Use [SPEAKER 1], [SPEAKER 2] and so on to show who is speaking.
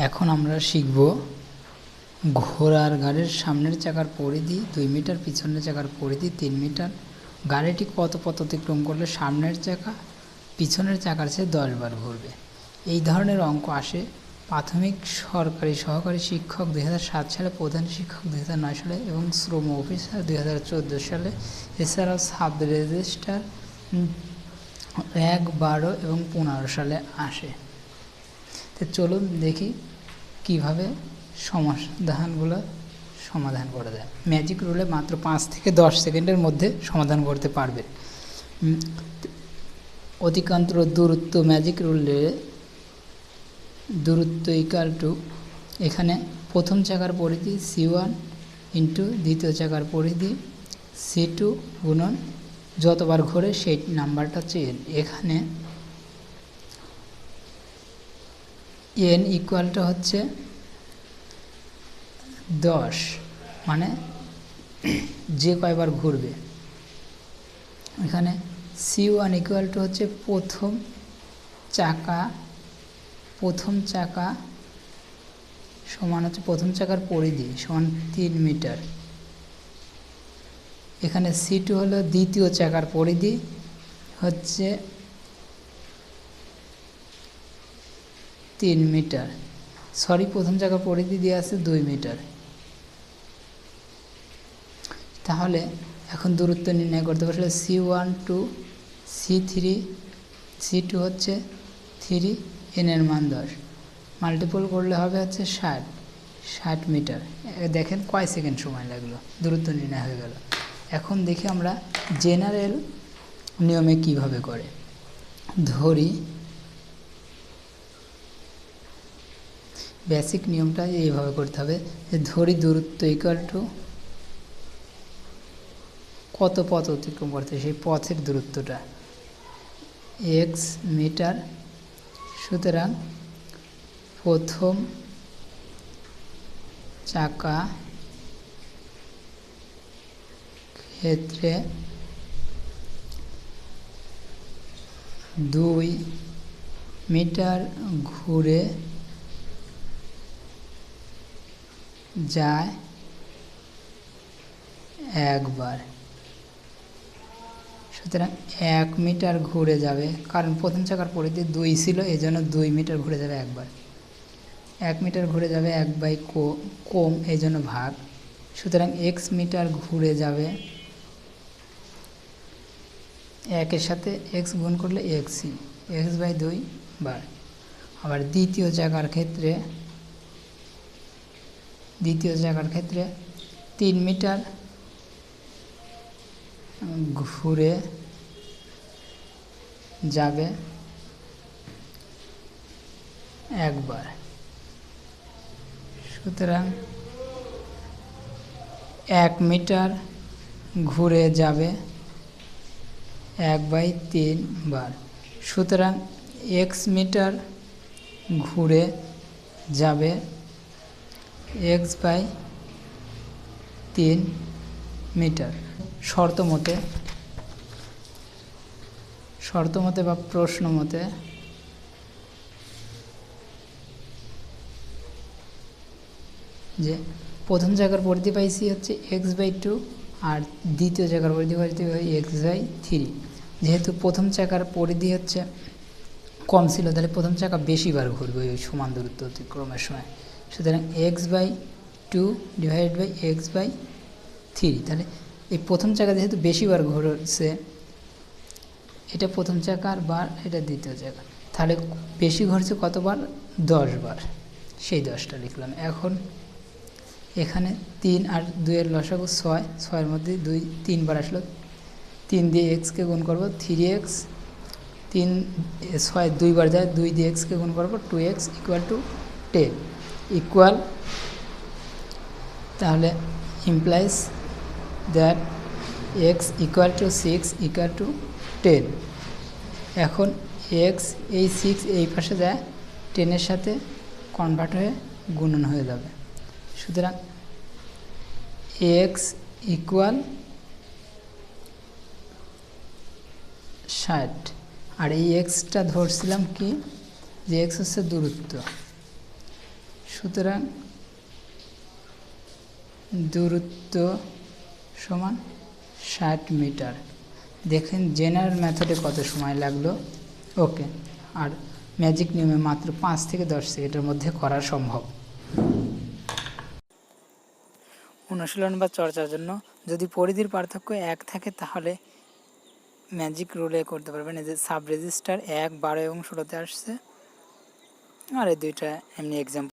[SPEAKER 1] এখন আমরা শিখব ঘোড়ার গাড়ির সামনের চাকার পরিধি 2 মিটার, পিছনের চাকার পরিধি 3 মিটার। গাড়িটি কত পথ অতিক্রম করলে সামনের চাকা পিছনের চাকার চেয়ে 10 বার ঘুরবে। এই ধরনের অঙ্ক আসে প্রাথমিক সরকারি সহকারী শিক্ষক 2007 সালে, প্রধান শিক্ষক 2009 সালে এবং শ্রম অফিসার 2014 সালে। এছাড়াও সাব রেজিস্ট্রার 1, 12 এবং 15 সালে আসে। তো চলুন দেখি কিভাবে সমাধানগুলো সমাধান করা যায়। ম্যাজিক রুলে মাত্র 5 থেকে 10 সেকেন্ডের মধ্যে সমাধান করতে পারবে। অতিক্রান্ত দূরত্ব ম্যাজিক রুলে দূরত্ব ইকুয়াল টু, এখানে প্রথম চাকার পরিধি C1 ইন্টু দ্বিতীয় চাকার পরিধি C2 গুণন যতবার ঘোরে সেই নাম্বারটা হচ্ছে n। এখানে n ইকুয়ালটা হচ্ছে 10, মানে যে কয়বার ঘুরবে। এখানে C1 ইকুয়াল টু হচ্ছে প্রথম চাকা সমান হচ্ছে প্রথম চাকার পরিধি সমান 3 মিটার। এখানে C2 হলো দ্বিতীয় চাকার পরিধি হচ্ছে 3 মিটার, সরি প্রথম চাকার পরিধি দিয়ে আছে 2 মিটার। তাহলে এখন দূরত্ব নির্ণয় করতে পারলে C1 টু C3, C2 হচ্ছে 3, n এর মান 10, মাল্টিপল করলে হবে হচ্ছে 60 মিটার। দেখেন কয় সেকেন্ড সময় লাগলো, দূরত্ব নির্ণয় হয়ে গেল। এখন দেখি আমরা জেনারেল নিয়মে কিভাবে করে। ধরি বেসিক নিয়মটা এইভাবে করতে হবে যে ধরি দূরত্ব ইকুয়াল টু কত পথ অতিক্রম করতে, সেই পথের দূরত্বটা x মিটার। সুতরাং প্রথম চাকা ক্ষেত্রে 2 মিটার ঘুরে যায় একবার। সুতরাং 1 মিটার ঘুরে যাবে, কারণ প্রথম চাকার পরিধি 2 ছিল, এই জন্য 2 মিটার ঘুরে যাবে একবার। 1 মিটার ঘুরে যাবে 1 কম, এই জন্য ভাগ। সুতরাং x মিটার ঘুরে যাবে, 1 এর সাথে x গুণ করলে x/2 বার। আবার দ্বিতীয় চাকার ক্ষেত্রে 3 মিটার ঘুরে যাবে একবার। সুতরাং 1 মিটার ঘুরে যাবে 1/3 বার। সুতরাং x মিটার ঘুরে যাবে x/3 মিটার। শর্ত মতে বা প্রশ্ন মতে যে প্রথম জায়গার পরিধি পাইছি হচ্ছে x/2 আর দ্বিতীয় জায়গার পরিধি পাইছি x/3। যেহেতু প্রথম চাকার পরিধি হচ্ছে কম ছিল, তাহলে প্রথম চাকা বেশি বার ঘুরবে ওই সমান দূরত্ব অতিক্রমের সময়। সুতরাং x/2 ডিভাইডেড বাই x/3। তাহলে এই প্রথম চাকা যেহেতু বেশি বার ঘুরছে, এটা প্রথম চাকার বার, এটা দ্বিতীয় চাকা, তাহলে বেশি ঘুরছে কতবার? 10 বার, সেই 10টা লিখলাম। এখন এখানে 3 আর 2 এর লসাগু 6, 6-এর মধ্যে 3 বার আসলো, 3 দিয়ে x-কে গুণ করব 3x, 6 2 বার যায়, 2 দিয়ে x-কে গুণ করব 2x ইকুয়াল টু 10 ইকুয়াল। তাহলে implies that x equal to 6 equal to 10। এখন x এই 6 এই পাশে যায়, 10-এর সাথে কনভার্ট হয়ে গুণন হয়ে যাবে। সুতরাং x ইকুয়াল 60, আর এই এক্সটা ধরছিলাম কি, যে এক্স হচ্ছে দূরত্ব, সুতরাং দূরত্ব সমান 60 মিটার। দেখেন জেনারেল মেথডে কত সময় লাগলো। ওকে, আর ম্যাজিক নিয়মে মাত্র 5 থেকে 10 সেকেন্ডের মধ্যে করা সম্ভব। অনুশীলন বা চর্চার জন্য যদি পরিধির পার্থক্য 1 থাকে তাহলে ম্যাজিক রুলে করতে পারবেন। এই যে সাব রেজিস্টার 1, 12 এবং 16তে আসছে, আর এই দুইটা এমনি এক্সাম্পল।